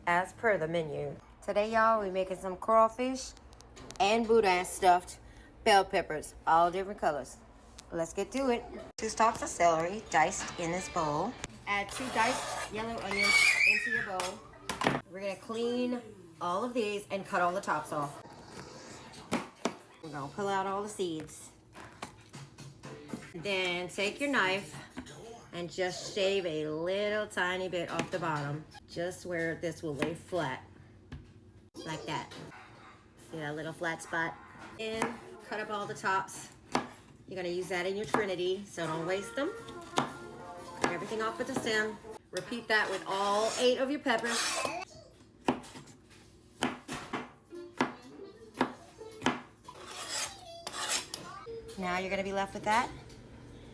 as per the menu. Today, y'all, we're making some crawfish and boudin stuffed bell peppers, all different colors. Let's get to it. 2 stalks of celery diced in this bowl. Add 2 diced yellow onions into your bowl. We're gonna clean all of these and cut all the tops off. We're gonna pull out all the seeds. Then take your knife and just shave a little tiny bit off the bottom, just where this will lay flat, like that. See that little flat spot? And cut up all the tops. You're gonna use that in your Trinity, so don't waste them. Cut everything off with the stem. Repeat that with all 8 of your peppers. Now you're gonna be left with that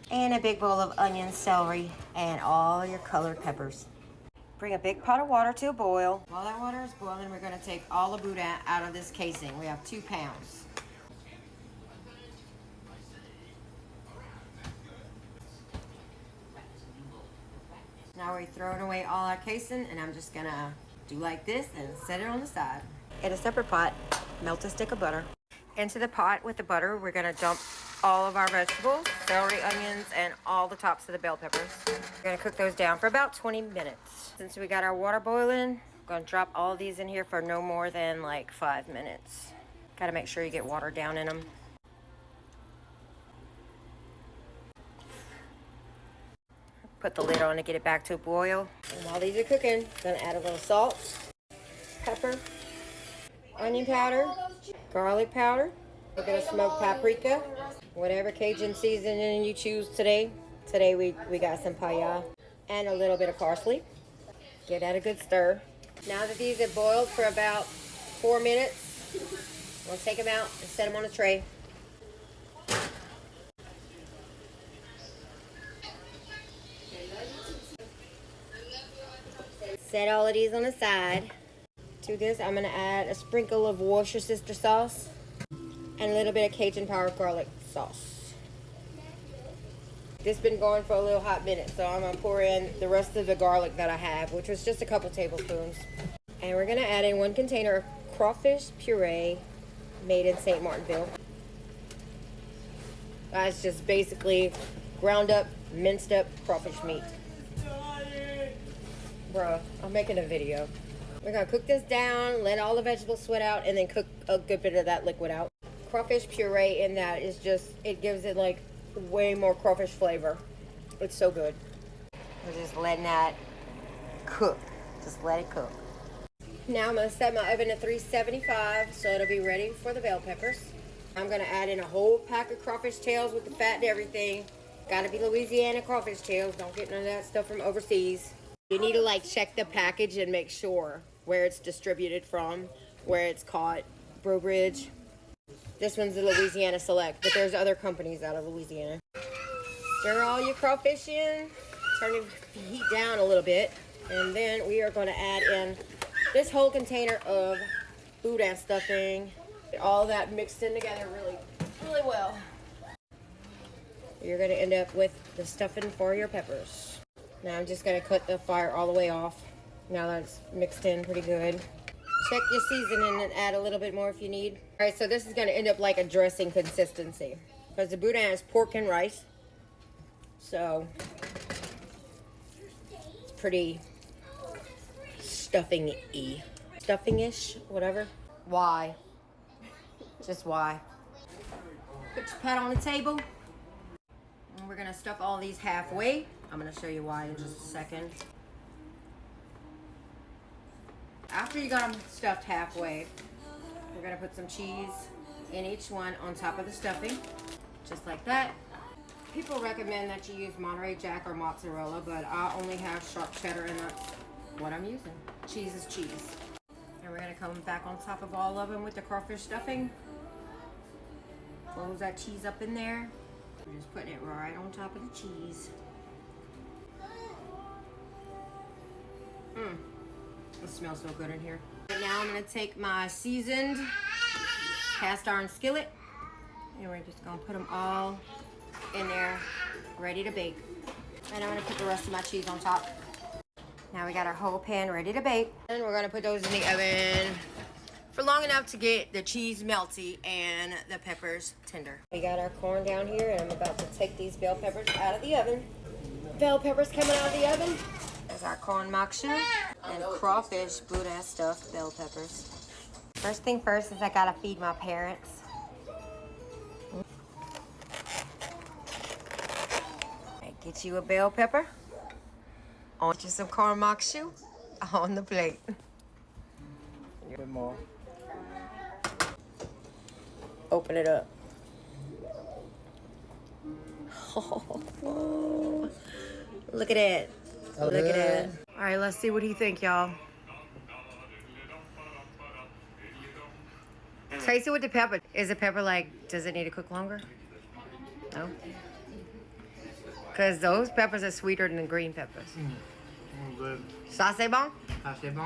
and a big bowl of onion, celery, and all your colored peppers. Bring a big pot of water to a boil. While that water is boiling, we're gonna take all the boudin out of this casing. We have 2 pounds. Now we're throwing away all our casing, and I'm just gonna do like this and set it on the side. In a separate pot, melt a stick of butter. Into the pot with the butter, we're gonna dump all of our vegetables, celery, onions, and all the tops of the bell peppers. We're gonna cook those down for about 20 minutes. Since we got our water boiling, I'm gonna drop all these in here for no more than like 5 minutes. Gotta make sure you get water down in them. Put the lid on to get it back to a boil. And while these are cooking, I'm gonna add a little salt, pepper, onion powder, garlic powder, a bit of smoked paprika, whatever Cajun seasoning you choose today. Today we got some paella and a little bit of parsley. Give that a good stir. Now that these have boiled for about 4 minutes, we'll take them out and set them on a tray. Set all of these on the side. To this, I'm gonna add a sprinkle of Worcestershire sauce and a little bit of Cajun powered garlic sauce. This has been going for a little hot minute, so I'm gonna pour in the rest of the garlic that I have, which was just a couple tablespoons. And we're gonna add in 1 container of crawfish puree made in St. Martinville. That's just basically ground up, minced up crawfish meat. Bruh, I'm making a video. We're gonna cook this down, let all the vegetables sweat out, and then cook a good bit of that liquid out. Crawfish puree in that is just, it gives it like way more crawfish flavor. It's so good. We're just letting that cook. Just let it cook. Now I'm gonna set my oven to 375 so it'll be ready for the bell peppers. I'm gonna add in a whole pack of crawfish tails with the fat and everything. Gotta be Louisiana crawfish tails. Don't get none of that stuff from overseas. You need to like check the package and make sure where it's distributed from, where it's caught. Brobridge. This one's the Louisiana Select, but there's other companies out of Louisiana. Stir all your crawfish in. Turn the heat down a little bit. And then we are going to add in this whole container of boudin stuffing. Get all that mixed in together really, really well. You're going to end up with the stuffing for your peppers. Now I'm just going to cut the fire all the way off. Now that's mixed in pretty good. Check your seasoning and add a little bit more if you need. All right, so this is going to end up like a dressing consistency because the boudin is pork and rice. So it's pretty stuffing-y. Stuffing-ish, whatever. Why? Just why? Put your pot on the table. And we're going to stuff all these halfway. I'm going to show you why in just a second. After you got them stuffed halfway, we're going to put some cheese in each one on top of the stuffing. Just like that. People recommend that you use Monterey Jack or mozzarella, but I only have sharp cheddar and that's what I'm using. Cheese is cheese. And we're going to come back on top of all of them with the crawfish stuffing. Close that cheese up in there. We're just putting it right on top of the cheese. It smells so good in here. Right now I'm going to take my seasoned cast iron skillet and we're just going to put them all in there ready to bake. And I'm going to put the rest of my cheese on top. Now we got our whole pan ready to bake. And we're gonna put those in the oven for long enough to get the cheese melty and the peppers tender. We got our corn down here, and I'm about to take these bell peppers out of the oven. Bell peppers coming out of the oven. There's our corn makshu and crawfish, boudin stuffed bell peppers. First thing first is I gotta feed my parents. Get you a bell pepper. On you some corn makshu on the plate. A bit more. Open it up. Oh, look at it. Look at it. All right, let's see what he think, y'all. Taste it with the pepper. Is the pepper like, does it need to cook longer? No? Because those peppers are sweeter than the green peppers. Good. Ça c'est bon? Ça c'est bon.